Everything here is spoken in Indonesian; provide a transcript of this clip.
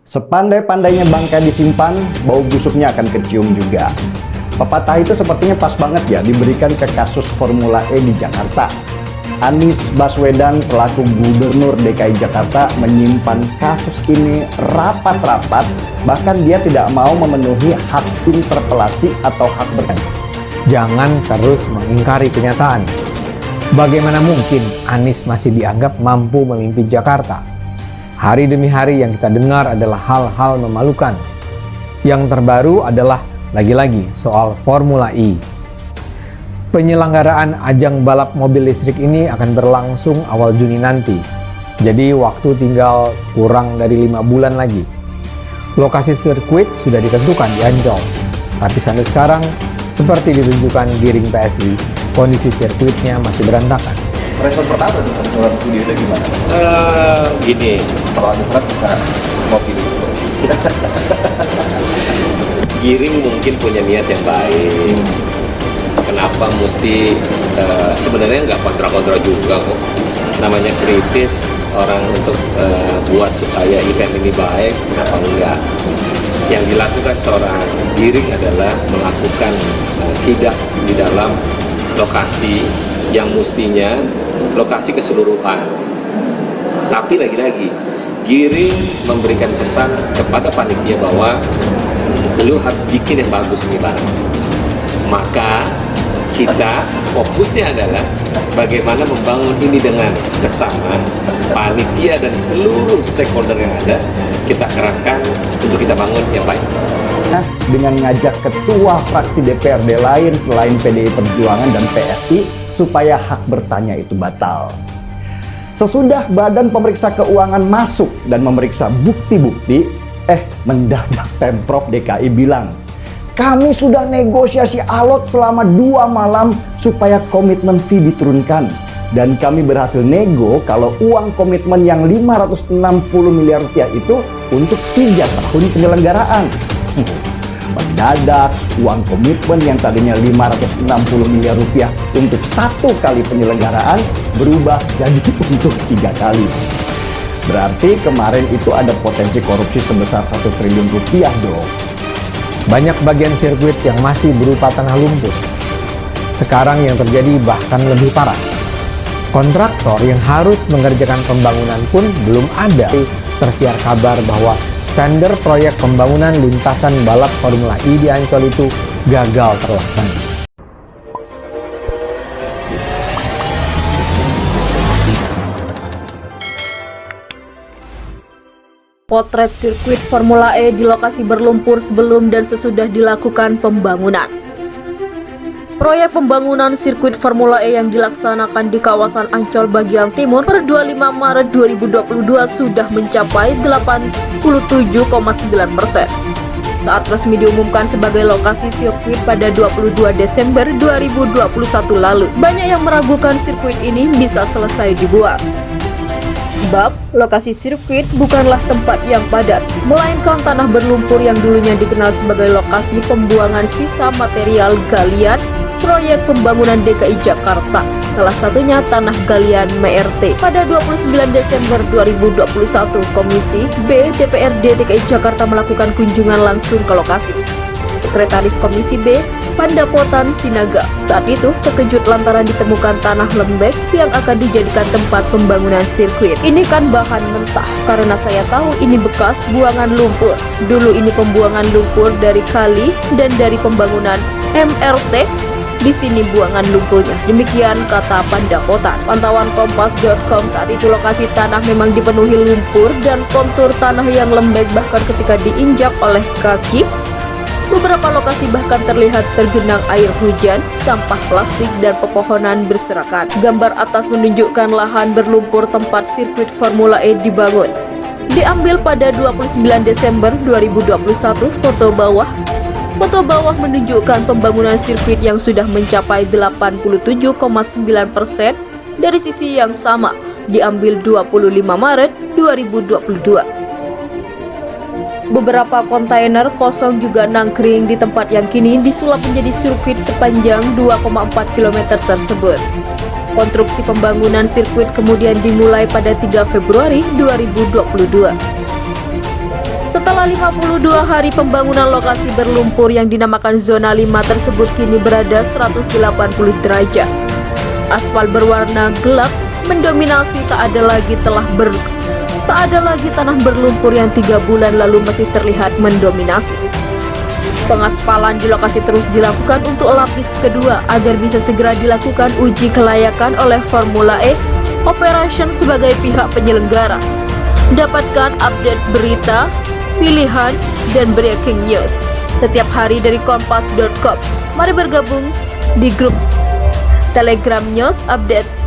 Sepandai-pandainya bangkai disimpan, bau busuknya akan kecium juga. Pepatah itu sepertinya pas banget ya diberikan ke kasus Formula E di Jakarta. Anies Baswedan selaku Gubernur DKI Jakarta menyimpan kasus ini rapat-rapat, bahkan dia tidak mau memenuhi hak interpelasi atau hak bertanya. Jangan terus mengingkari kenyataan. Bagaimana mungkin Anies masih dianggap mampu memimpin Jakarta? Hari demi hari yang kita dengar adalah hal-hal memalukan. Yang terbaru adalah lagi-lagi soal Formula E. Penyelenggaraan ajang balap mobil listrik ini akan berlangsung awal Juni nanti. Jadi waktu tinggal kurang dari 5 bulan lagi. Lokasi sirkuit sudah ditentukan di Ancol. Tapi sampai sekarang, seperti ditunjukkan Giring PSI, kondisi sirkuitnya masih berantakan. Respon pertama nih kalau video itu gimana? Gini, Kalau ada surat bisa mobil itu. Giring mungkin punya niat yang baik. Kenapa mesti sebenarnya nggak kontra-kontra juga kok. Namanya kritis orang untuk buat supaya event ini baik, kenapa enggak? Yang dilakukan seorang Giring adalah melakukan sidak di dalam lokasi yang mestinya lokasi keseluruhan. Tapi lagi-lagi Giring memberikan pesan kepada panitia bahwa lu harus bikin yang bagus nih Bang. Maka kita fokusnya adalah bagaimana membangun ini dengan seksama. Panitia dan seluruh stakeholder yang ada kita kerahkan untuk kita bangun yang baik. Dengan ngajak ketua fraksi DPRD lain selain PDI Perjuangan dan PSI supaya hak bertanya itu batal. Sesudah Badan Pemeriksa Keuangan masuk dan memeriksa bukti-bukti, mendadak Pemprov DKI bilang, kami sudah negosiasi alot selama 2 malam supaya komitmen fee diturunkan. Dan kami berhasil nego kalau uang komitmen yang 560 miliar rupiah itu untuk 3 tahun penyelenggaraan. Mendadak uang komitmen yang tadinya 560 miliar rupiah untuk 1 kali penyelenggaraan berubah jadi untuk 3 kali. Berarti kemarin itu ada potensi korupsi sebesar 1 triliun rupiah dong. Banyak bagian sirkuit yang masih berupa tanah lumpur. Sekarang yang terjadi bahkan lebih parah. Kontraktor yang harus mengerjakan pembangunan pun belum ada. Tersiar kabar bahwa tender proyek pembangunan lintasan balap Formula E di Ancol itu gagal terlaksana. Potret sirkuit Formula E di lokasi berlumpur sebelum dan sesudah dilakukan pembangunan. Proyek pembangunan sirkuit Formula E yang dilaksanakan di kawasan Ancol bagian timur per 25 Maret 2022 sudah mencapai 87,9%. Saat resmi diumumkan sebagai lokasi sirkuit pada 22 Desember 2021 lalu, banyak yang meragukan sirkuit ini bisa selesai dibuat. Sebab lokasi sirkuit bukanlah tempat yang padat, melainkan tanah berlumpur yang dulunya dikenal sebagai lokasi pembuangan sisa material galian proyek pembangunan DKI Jakarta, salah satunya tanah galian MRT. Pada 29 Desember 2021, Komisi B DPRD DKI Jakarta melakukan kunjungan langsung ke lokasi. Sekretaris Komisi B, Pandapotan Sinaga, saat itu terkejut lantaran ditemukan tanah lembek yang akan dijadikan tempat pembangunan sirkuit. Ini kan bahan mentah, karena saya tahu ini bekas buangan lumpur. Dulu ini pembuangan lumpur dari kali dan dari pembangunan MRT. Di sini buangan lumpurnya. Demikian kata Pandapotan. Pantauan Kompas.com saat itu lokasi tanah memang dipenuhi lumpur dan kontur tanah yang lembek bahkan ketika diinjak oleh kaki. Beberapa lokasi bahkan terlihat tergenang air hujan, sampah plastik, dan pepohonan berserakan. Gambar atas menunjukkan lahan berlumpur tempat sirkuit Formula E dibangun. Diambil pada 29 Desember 2021, Foto bawah menunjukkan pembangunan sirkuit yang sudah mencapai 87,9% dari sisi yang sama, diambil 25 Maret 2022. Beberapa kontainer kosong juga nangkring di tempat yang kini disulap menjadi sirkuit sepanjang 2,4 km tersebut. Konstruksi pembangunan sirkuit kemudian dimulai pada 3 Februari 2022. Setelah 52 hari pembangunan, lokasi berlumpur yang dinamakan zona 5 tersebut kini berada 180 derajat. Aspal berwarna gelap mendominasi, tak ada lagi tanah berlumpur yang 3 bulan lalu masih terlihat mendominasi. Pengaspalan di lokasi terus dilakukan untuk lapis kedua agar bisa segera dilakukan uji kelayakan oleh Formula E Operation sebagai pihak penyelenggara. Dapatkan update berita, pilihan, dan breaking news setiap hari dari kompas.com. Mari bergabung di grup Telegram News Update